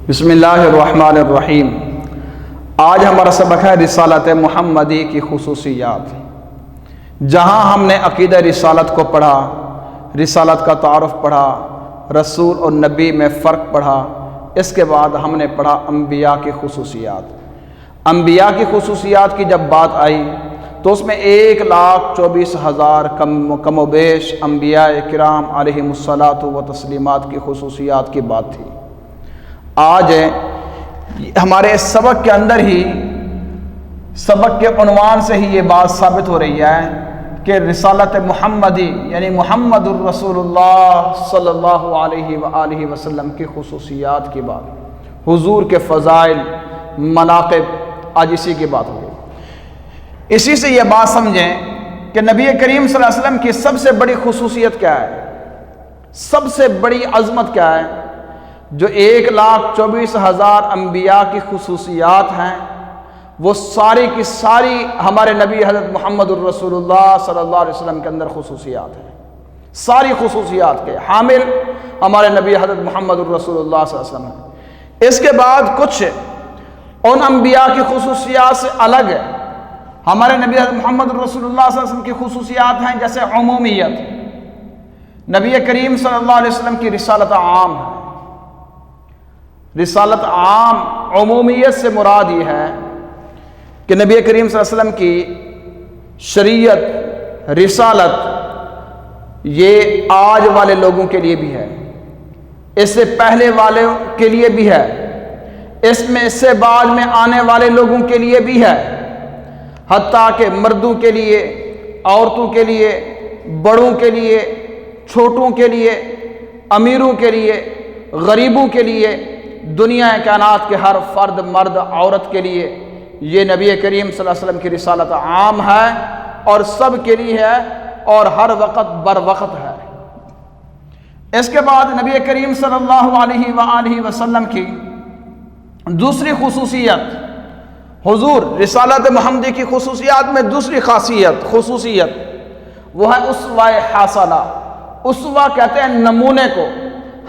بسم اللہ الرحمن الرحیم۔ آج ہمارا سبق ہے رسالت محمدی کی خصوصیات۔ جہاں ہم نے عقیدہ رسالت کو پڑھا، رسالت کا تعارف پڑھا، رسول اور نبی میں فرق پڑھا، اس کے بعد ہم نے پڑھا انبیاء کی خصوصیات۔ انبیاء کی خصوصیات کی جب بات آئی تو اس میں 1,24,000 کم و بیش انبیاء کرام علیہم الصلاۃ و تسلیمات کی خصوصیات کی بات تھی۔ آج ہمارے اس سبق کے اندر ہی، سبق کے عنوان سے ہی یہ بات ثابت ہو رہی ہے کہ رسالت محمدی یعنی محمد الرسول اللہ صلی اللہ علیہ وآلہ وسلم کی خصوصیات کی بات، حضور کے فضائل، مناقب، آج اسی کی بات ہو گئی۔ اسی سے یہ بات سمجھیں کہ نبی کریم صلی اللہ علیہ وسلم کی سب سے بڑی خصوصیت کیا ہے، سب سے بڑی عظمت کیا ہے؟ جو 1,24,000 انبیاء کی خصوصیات ہیں، وہ ساری کی ساری ہمارے نبی حضرت محمد الرسول اللہ صلی اللہ علیہ وسلم کے اندر خصوصیات ہیں۔ ساری خصوصیات کے حامل ہمارے نبی حضرت محمد الرسول اللہ صلی اللہ علیہ وسلم ہیں۔ اس کے بعد کچھ ان انبیاء کی خصوصیات سے الگ ہے۔ ہمارے نبی حضرت محمد الرسول اللہ صلی اللہ علیہ وسلم کی خصوصیات ہیں جیسے عمومیت۔ نبی کریم صلی اللہ علیہ وسلم کی رسالت عام ہے۔ رسالت عام، عمومیت سے مراد یہ ہے کہ نبی کریم صلی اللہ علیہ وسلم کی شریعت، رسالت یہ آج والے لوگوں کے لیے بھی ہے، اس سے پہلے والوں کے لیے بھی ہے، اس سے بعد میں آنے والے لوگوں کے لیے بھی ہے، حتیٰ کہ مردوں کے لیے، عورتوں کے لیے، بڑوں کے لیے، چھوٹوں کے لیے، امیروں کے لیے، غریبوں کے لیے، دنیا کائنات کے ہر فرد، مرد، عورت کے لیے یہ نبی کریم صلی اللہ علیہ وسلم کی رسالت عام ہے اور سب کے لیے ہے اور ہر وقت بر وقت ہے۔ اس کے بعد نبی کریم صلی اللہ علیہ وآلہ وسلم کی دوسری خصوصیت، حضور رسالت محمدی کی خصوصیات میں دوسری خصوصیت وہ ہے اسوہ حسنہ۔ اسوہ کہتے ہیں نمونے کو،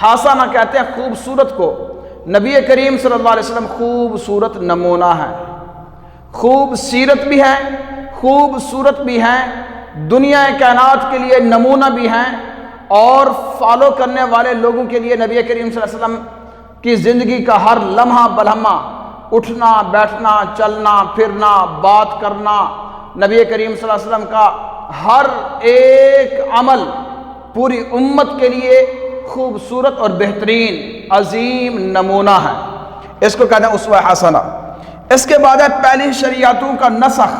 حسنہ کہتے ہیں خوبصورت کو۔ نبی کریم صلی اللہ علیہ وسلم خوبصورت نمونہ ہے، خوب سیرت بھی ہے، خوبصورت بھی ہیں، دنیا کائنات کے لیے نمونہ بھی ہیں، اور فالو کرنے والے لوگوں کے لیے نبی کریم صلی اللہ علیہ وسلم کی زندگی کا ہر لمحہ بلمحہ، اٹھنا بیٹھنا، چلنا پھرنا، بات کرنا، نبی کریم صلی اللہ علیہ وسلم کا ہر ایک عمل پوری امت کے لیے خوبصورت اور بہترین عظیم نمونہ ہے۔ اس کو کہتے ہیں اسوہ حسنہ۔ اس کے بعد ہے پہلی شریعتوں کا نسخ۔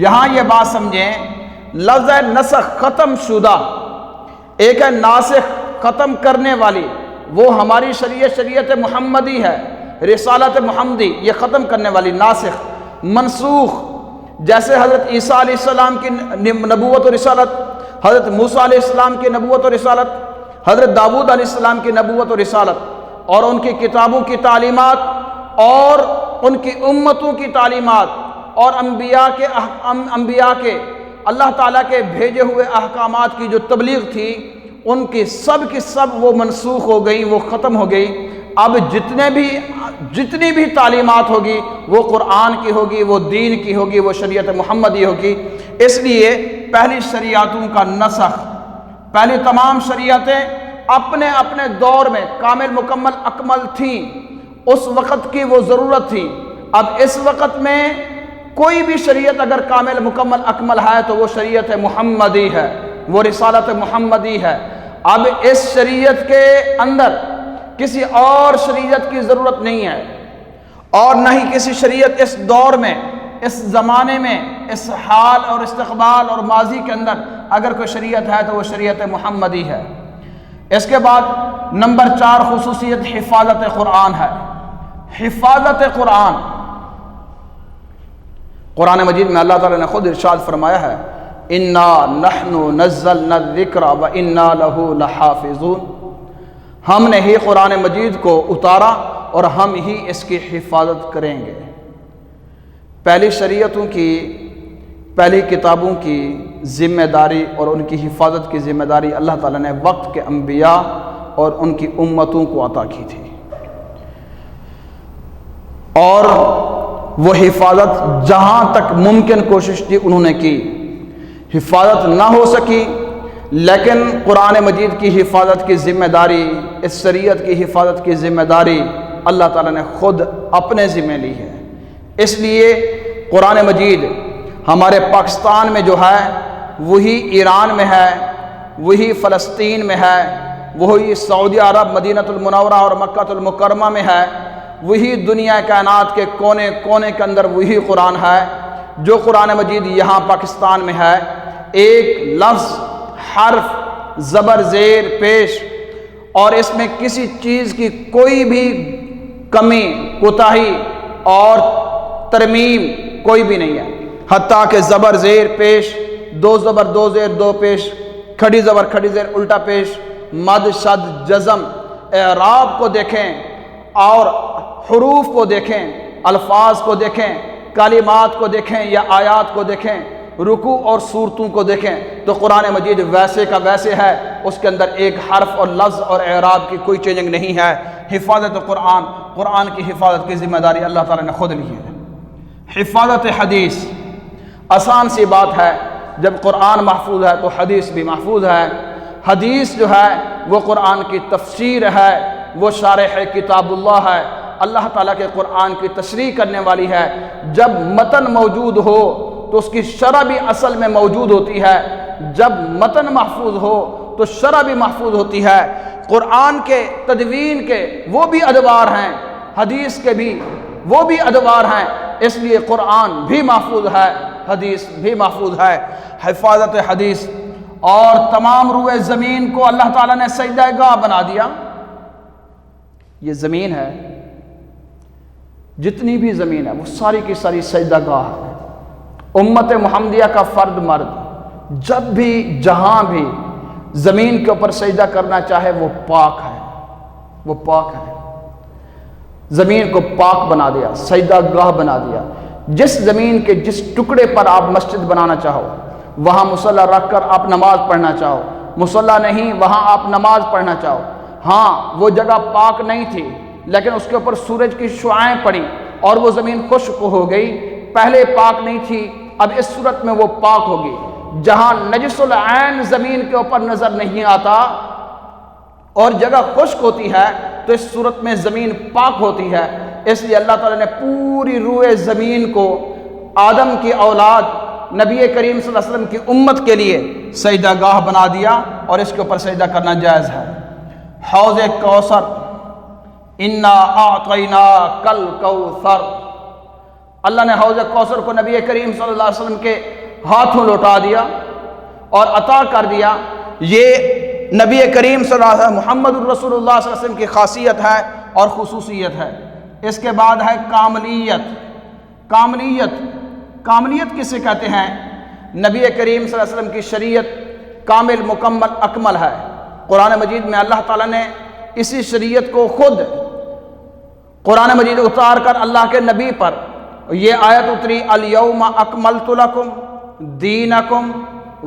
یہاں یہ بات سمجھیں، لفظ نسخ ختم شدہ، ایک ہے ناسخ ختم کرنے والی، وہ ہماری شریعت محمدی ہے، رسالت محمدی یہ ختم کرنے والی۔ ناسخ، منسوخ، جیسے حضرت عیسیٰ علیہ السلام کی نبوت و رسالت، حضرت موسیٰ علیہ السلام کی نبوت و رسالت، حضرت داؤد علیہ السلام کی نبوت و رسالت، اور ان کی کتابوں کی تعلیمات اور ان کی امتوں کی تعلیمات اور انبیاء کے اللہ تعالیٰ کے بھیجے ہوئے احکامات کی جو تبلیغ تھی، ان کی سب وہ منسوخ ہو گئی، وہ ختم ہو گئی۔ اب جتنی بھی تعلیمات ہوگی وہ قرآن کی ہوگی، وہ دین کی ہوگی، وہ شریعت محمدی ہوگی۔ اس لیے پہلی شریعتوں کا نسخ، پہلی تمام شریعتیں اپنے اپنے دور میں کامل مکمل اکمل تھیں، اس وقت کی وہ ضرورت تھی۔ اب اس وقت میں کوئی بھی شریعت اگر کامل مکمل اکمل ہے تو وہ شریعت محمدی ہے، وہ رسالت محمدی ہے۔ اب اس شریعت کے اندر کسی اور شریعت کی ضرورت نہیں ہے، اور نہ ہی کسی شریعت اس دور میں، اس زمانے میں، اس حال اور استقبال اور ماضی کے اندر اگر کوئی شریعت ہے تو وہ شریعت محمدی ہے۔ اس کے بعد نمبر 4 خصوصیت حفاظت قرآن ہے۔ حفاظت قرآن، قرآن مجید میں اللہ تعالیٰ نے خود ارشاد فرمایا ہے، اِنَّا نَحْنُ نَزَّلْنَا الذِّكْرَ وَإِنَّا لَهُ لَحَافِظُونَ۔ ہم نے ہی قرآن مجید کو اتارا اور ہم ہی اس کی حفاظت کریں گے۔ پہلی شریعتوں کی، پہلی کتابوں کی ذمہ داری اور ان کی حفاظت کی ذمہ داری اللہ تعالیٰ نے وقت کے انبیاء اور ان کی امتوں کو عطا کی تھی۔ اور وہ حفاظت جہاں تک ممکن کوشش تھی انہوں نے کی، حفاظت نہ ہو سکی، لیکن قرآن مجید کی حفاظت کی ذمہ داری، اس شریعت کی حفاظت کی ذمہ داری اللہ تعالیٰ نے خود اپنے ذمہ لی ہے۔ اس لیے قرآن مجید ہمارے پاکستان میں جو ہے وہی ایران میں ہے، وہی فلسطین میں ہے، وہی سعودی عرب مدینہ المنورہ اور مکہ المکرمہ میں ہے، وہی دنیا کائنات کے کونے کونے کے اندر وہی قرآن ہے جو قرآن مجید یہاں پاکستان میں ہے۔ ایک لفظ، حرف، زبر، زیر، پیش اور اس میں کسی چیز کی کوئی بھی کمی، کوتاہی اور ترمیم کوئی بھی نہیں ہے، حتیٰ کہ زبر، زیر، پیش، دو زبر، دو زیر، دو پیش، کھڑی زبر، کھڑی زیر، الٹا پیش، مد، شد، جزم، اعراب کو دیکھیں اور حروف کو دیکھیں، الفاظ کو دیکھیں، کلمات کو دیکھیں یا آیات کو دیکھیں، رکوع اور صورتوں کو دیکھیں تو قرآن مجید ویسے کا ویسے ہے، اس کے اندر ایک حرف اور لفظ اور اعراب کی کوئی چینجنگ نہیں ہے۔ حفاظت قرآن، قرآن کی حفاظت کی ذمہ داری اللہ تعالیٰ نے خود لی ہے۔ حفاظت حدیث، آسان سی بات ہے، جب قرآن محفوظ ہے تو حدیث بھی محفوظ ہے۔ حدیث جو ہے وہ قرآن کی تفسیر ہے، وہ شارح کتاب اللہ ہے، اللہ تعالیٰ کے قرآن کی تشریح کرنے والی ہے۔ جب متن موجود ہو تو اس کی شرح بھی اصل میں موجود ہوتی ہے، جب متن محفوظ ہو تو شرح بھی محفوظ ہوتی ہے۔ قرآن کے تدوین کے وہ بھی ادوار ہیں، حدیث کے بھی وہ بھی ادوار ہیں، اس لیے قرآن بھی محفوظ ہے، حدیث بھی محفوظ ہے۔ حفاظت حدیث، اور تمام روئے زمین کو اللہ تعالیٰ نے سجدہ گاہ بنا دیا۔ یہ زمین ہے، جتنی بھی زمین ہے وہ ساری کی ساری سجدہ گاہ ہے۔ امت محمدیہ کا فرد مرد جب بھی جہاں بھی زمین کے اوپر سجدہ کرنا چاہے وہ پاک ہے، وہ پاک ہے۔ زمین کو پاک بنا دیا، سجدہ گاہ بنا دیا۔ جس زمین کے جس ٹکڑے پر آپ مسجد بنانا چاہو، وہاں مصلی رکھ کر آپ نماز پڑھنا چاہو، مصلی نہیں وہاں آپ نماز پڑھنا چاہو۔ ہاں وہ جگہ پاک نہیں تھی لیکن اس کے اوپر سورج کی شعاعیں پڑی اور وہ زمین خشک ہو گئی، پہلے پاک نہیں تھی، اب اس صورت میں وہ پاک ہوگی۔ جہاں نجس العین زمین کے اوپر نظر نہیں آتا اور جگہ خشک ہوتی ہے تو اس صورت میں زمین پاک ہوتی ہے۔ اس لیے اللہ تعالیٰ نے پوری روئے زمین کو آدم کی اولاد نبی کریم صلی اللہ علیہ وسلم کی امت کے لیے سجدہ گاہ بنا دیا اور اس کے اوپر سجدہ کرنا جائز ہے۔ حوض کوثر، انا اعطیناک الکوثر، اللہ نے حوض کوثر کو نبی کریم صلی اللہ علیہ وسلم کے ہاتھوں لوٹا دیا اور عطا کر دیا۔ یہ نبی کریم صلی اللہ علیہ وسلم محمد الرسول اللہ صلی اللہ علیہ وسلم کی خاصیت ہے اور خصوصیت ہے۔ اس کے بعد ہے کاملیت۔ کاملیت، کاملیت کسے کہتے ہیں؟ نبی کریم صلی اللہ علیہ وسلم کی شریعت کامل، مکمل، اکمل ہے۔ قرآن مجید میں اللہ تعالیٰ نے اسی شریعت کو خود قرآن مجید اتار کر اللہ کے نبی پر یہ آیت اتری، الیوم اکملت لکم دینکم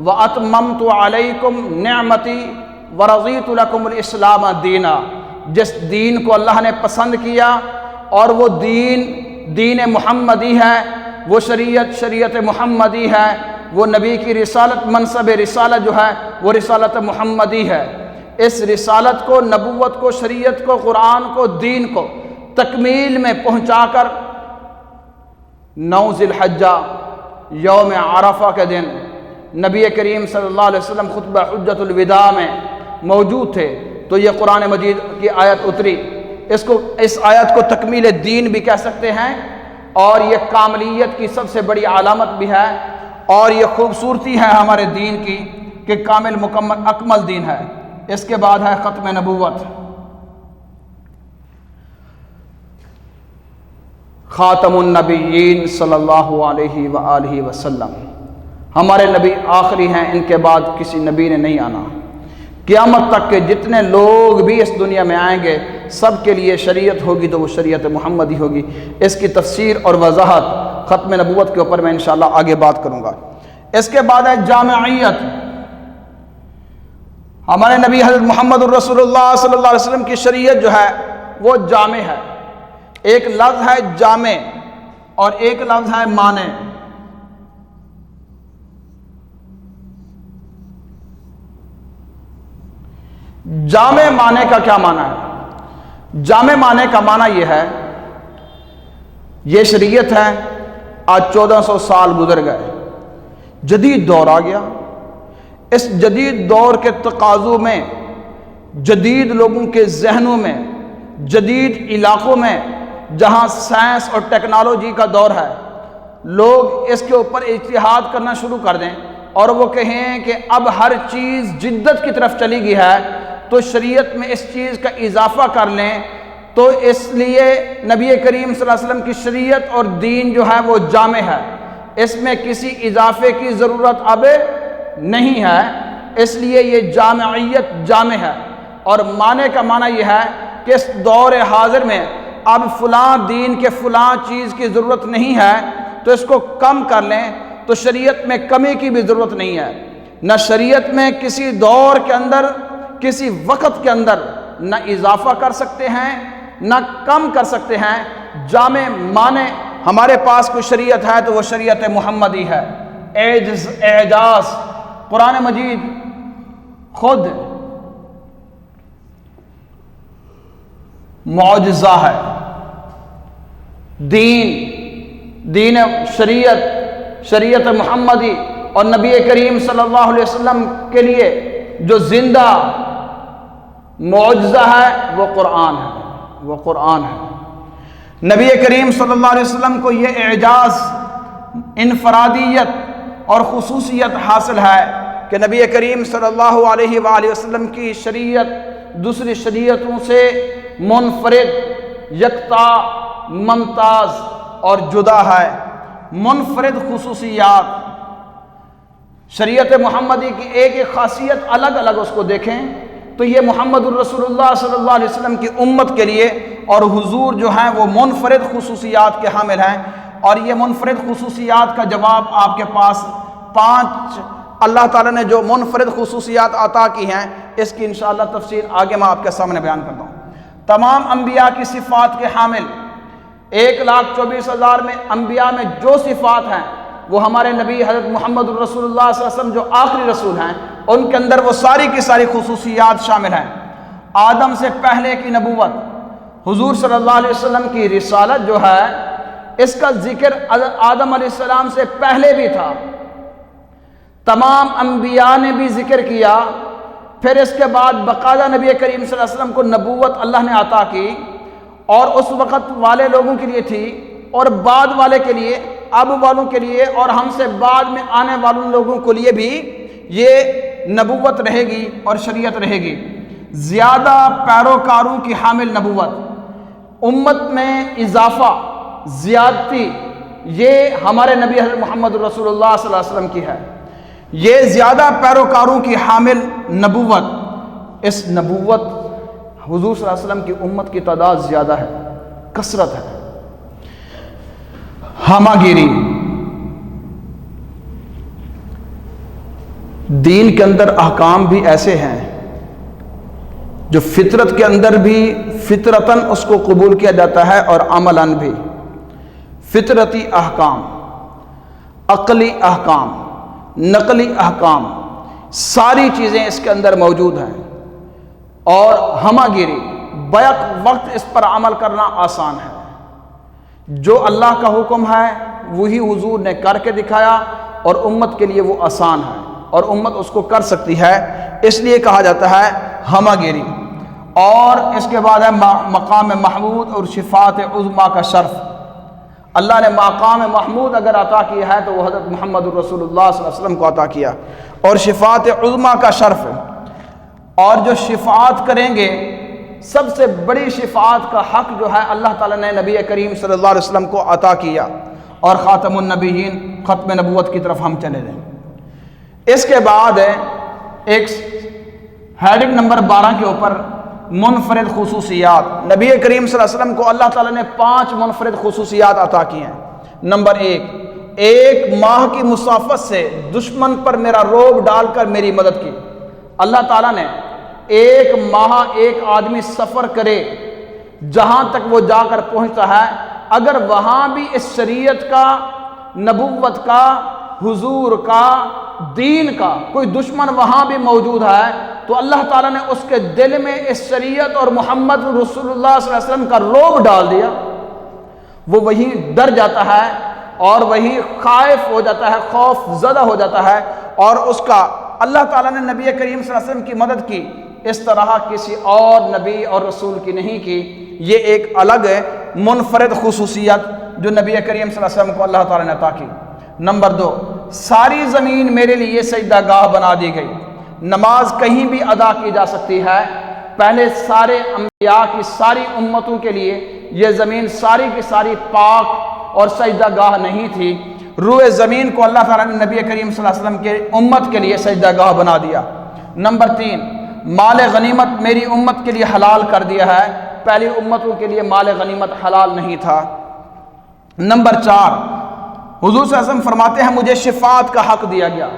واتممت علیکم نعمتی ورضیت لکم الاسلام دینا۔ جس دین کو اللہ نے پسند کیا اور وہ دین محمدی ہے، وہ شریعت محمدی ہے، وہ نبی کی رسالت، منصب رسالت جو ہے وہ رسالت محمدی ہے۔ اس رسالت کو، نبوت کو، شریعت کو، قرآن کو، دین کو تکمیل میں پہنچا کر 9 ذی الحجہ یوم عرفہ کے دن نبی کریم صلی اللہ علیہ وسلم خطبہ حجۃ الوداع میں موجود تھے تو یہ قرآن مجید کی آیت اتری۔ اس آیت کو تکمیل دین بھی کہہ سکتے ہیں اور یہ کاملیت کی سب سے بڑی علامت بھی ہے اور یہ خوبصورتی ہے ہمارے دین کی کہ کامل، مکمل، اکمل دین ہے۔ اس کے بعد ہے ختم نبوت۔ خاتم النبیین صلی اللہ علیہ وآلہ وسلم، ہمارے نبی آخری ہیں، ان کے بعد کسی نبی نے نہیں آنا۔ قیامت تک کے جتنے لوگ بھی اس دنیا میں آئیں گے سب کے لیے شریعت ہوگی تو وہ شریعت محمدی ہوگی۔ اس کی تفسیر اور وضاحت ختم نبوت کے اوپر میں انشاءاللہ آگے بات کروں گا۔ اس کے بعد ہے جامعیت۔ ہمارے نبی حضرت محمد الرسول اللہ صلی اللہ علیہ وسلم کی شریعت جو ہے وہ جامع ہے، ایک لفظ ہے جامع اور ایک لفظ ہے مانع۔ جامع معنی کا کیا معنی ہے؟ جامع معنی کا معنی یہ ہے، یہ شریعت ہے، آج 1400 سال گزر گئے، جدید دور آ گیا۔ اس جدید دور کے تقاضوں میں، جدید لوگوں کے ذہنوں میں، جدید علاقوں میں جہاں سائنس اور ٹیکنالوجی کا دور ہے، لوگ اس کے اوپر اجتہاد کرنا شروع کر دیں اور وہ کہیں کہ اب ہر چیز جدت کی طرف چلی گئی ہے تو شریعت میں اس چیز کا اضافہ کر لیں، تو اس لیے نبی کریم صلی اللہ علیہ وسلم کی شریعت اور دین جو ہے وہ جامع ہے، اس میں کسی اضافے کی ضرورت اب نہیں ہے، اس لیے یہ جامعیت جامع ہے۔ اور معنی کا معنی یہ ہے کہ اس دور حاضر میں اب فلاں دین کے فلاں چیز کی ضرورت نہیں ہے تو اس کو کم کر لیں، تو شریعت میں کمی کی بھی ضرورت نہیں ہے۔ نہ شریعت میں کسی دور کے اندر، کسی وقت کے اندر نہ اضافہ کر سکتے ہیں نہ کم کر سکتے ہیں۔ جامع معنی ہمارے پاس کوئی شریعت ہے تو وہ شریعت محمدی ہے۔ اعجاز قرآن مجید خود معجزہ ہے۔ دین شریعت محمدی اور نبی کریم صلی اللہ علیہ وسلم کے لیے جو زندہ معجزہ ہے وہ قرآن ہے۔ نبی کریم صلی اللہ علیہ وسلم کو یہ اعجاز، انفرادیت اور خصوصیت حاصل ہے کہ نبی کریم صلی اللہ علیہ وآلہ وسلم کی شریعت دوسری شریعتوں سے منفرد، یکتا، ممتاز اور جدا ہے۔ منفرد خصوصیات، شریعت محمدی کی ایک ایک خاصیت الگ الگ اس کو دیکھیں تو یہ محمد الرسول اللہ صلی اللہ علیہ وسلم کی امت کے لیے اور حضور جو ہیں وہ منفرد خصوصیات کے حامل ہیں۔ اور یہ منفرد خصوصیات کا جواب آپ کے پاس 5 اللہ تعالیٰ نے جو منفرد خصوصیات عطا کی ہیں، اس کی انشاءاللہ تفصیل آگے میں آپ کے سامنے بیان کرتا ہوں۔ تمام انبیاء کی صفات کے حامل 1,24,000 میں انبیاء میں جو صفات ہیں وہ ہمارے نبی حضرت محمد الرسول اللہ صلی اللہ علیہ وسلم جو آخری رسول ہیں ان کے اندر وہ ساری کی ساری خصوصیات شامل ہیں۔ آدم سے پہلے کی نبوت، حضور صلی اللہ علیہ وسلم کی رسالت جو ہے اس کا ذکر آدم علیہ السلام سے پہلے بھی تھا، تمام انبیاء نے بھی ذکر کیا۔ پھر اس کے بعد باقاعدہ نبی کریم صلی اللہ علیہ وسلم کو نبوت اللہ نے عطا کی، اور اس وقت والے لوگوں کے لیے تھی اور بعد والے کے لیے، اب والوں کے لیے اور ہم سے بعد میں آنے والوں لوگوں کے لیے بھی یہ نبوت رہے گی اور شریعت رہے گی۔ زیادہ پیروکاروں کی حامل نبوت، امت میں اضافہ، زیادتی، یہ ہمارے نبی حضرت محمد رسول اللہ صلی اللہ علیہ وسلم کی ہے۔ یہ زیادہ پیروکاروں کی حامل نبوت، اس نبوت حضور صلی اللہ علیہ وسلم کی امت کی تعداد زیادہ ہے، کثرت ہے۔ ہمہ گیری، دین کے اندر احکام بھی ایسے ہیں جو فطرت کے اندر بھی فطرتاً اس کو قبول کیا جاتا ہے اور عملاً بھی۔ فطرتی احکام، عقلی احکام، نقلی احکام، ساری چیزیں اس کے اندر موجود ہیں، اور ہمہ گیری بیک وقت اس پر عمل کرنا آسان ہے۔ جو اللہ کا حکم ہے وہی حضور نے کر کے دکھایا اور امت کے لیے وہ آسان ہے اور امت اس کو کر سکتی ہے، اس لیے کہا جاتا ہے ہمہ گیری۔ اور اس کے بعد ہے مقام محمود اور شفاعت عظمیٰ کا شرف۔ اللہ نے مقام محمود اگر عطا کیا ہے تو وہ حضرت محمد الرسول اللہ صلی اللہ علیہ وسلم کو عطا کیا، اور شفاعت عظمیٰ کا شرف ہے۔ اور جو شفاعت کریں گے، سب سے بڑی شفاعت کا حق جو ہے اللہ تعالیٰ نے نبی کریم صلی اللہ علیہ وسلم کو عطا کیا، اور خاتم النبیین، ختم نبوت کی طرف ہم چلے جائیں۔ اس کے بعد ایک ہیڈنگ نمبر 12 کے اوپر منفرد خصوصیات۔ نبی کریم صلی اللہ علیہ وسلم کو اللہ تعالیٰ نے 5 منفرد خصوصیات عطا کی ہیں۔ نمبر 1، 1 ماہ کی مسافت سے دشمن پر میرا روب ڈال کر میری مدد کی۔ اللہ تعالیٰ نے 1 ماہ ایک آدمی سفر کرے، جہاں تک وہ جا کر پہنچتا ہے، اگر وہاں بھی اس شریعت کا، نبوت کا، حضور کا، دین کا کوئی دشمن وہاں بھی موجود ہے، تو اللہ تعالیٰ نے اس کے دل میں اس شریعت اور محمد رسول اللہ صلی اللہ علیہ وسلم کا رعب ڈال دیا۔ وہ وہیں ڈر جاتا ہے اور وہیں خائف ہو جاتا ہے، خوف زدہ ہو جاتا ہے، اور اس کا اللہ تعالیٰ نے نبی کریم صلی اللہ علیہ وسلم کی مدد کی، اس طرح کسی اور نبی اور رسول کی نہیں کی۔ یہ ایک الگ منفرد خصوصیت جو نبی کریم صلی اللہ علیہ وسلم کو اللہ تعالیٰ نے عطا کی۔ نمبر 2، ساری زمین میرے لیے سجدہ گاہ بنا دی گئی۔ نماز کہیں بھی ادا کی جا سکتی ہے۔ پہلے سارے انبیاء کی ساری امتوں کے لیے یہ زمین ساری کی ساری پاک اور سجدہ گاہ نہیں تھی، روئے زمین کو اللہ تعالیٰ نے نبی کریم صلی اللہ علیہ وسلم کے امت کے لیے سجدہ گاہ بنا دیا۔ نمبر 3، مال غنیمت میری امت کے لیے حلال کر دیا ہے، پہلی امتوں کے لیے مال غنیمت حلال نہیں تھا۔ نمبر 4، حضور صلی اللہ علیہ وسلم فرماتے ہیں مجھے شفاعت کا حق دیا گیا۔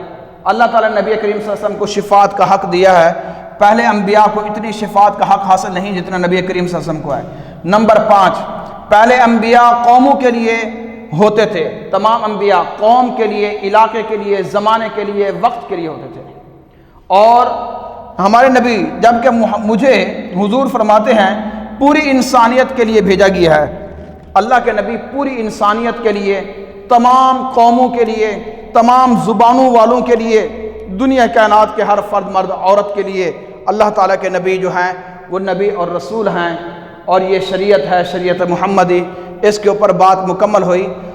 اللہ تعالیٰ نے نبی کریم صلی اللہ علیہ وسلم کو شفاعت کا حق دیا ہے، پہلے انبیاء کو اتنی شفاعت کا حق حاصل نہیں جتنا نبی کریم صلی اللہ علیہ وسلم کو ہے۔ نمبر 5، پہلے انبیاء قوموں کے لیے ہوتے تھے، تمام انبیاء قوم کے لیے، علاقے کے لیے، زمانے کے لیے، وقت کے لیے ہوتے تھے، اور ہمارے نبی جبکہ مجھے حضور فرماتے ہیں پوری انسانیت کے لیے بھیجا گیا ہے۔ اللہ کے نبی پوری انسانیت کے لیے، تمام قوموں کے لیے، تمام زبانوں والوں کے لیے، دنیا کائنات کے ہر فرد مرد عورت کے لیے اللہ تعالیٰ کے نبی جو ہیں وہ نبی اور رسول ہیں، اور یہ شریعت ہے، شریعت محمدی، اس کے اوپر بات مکمل ہوئی۔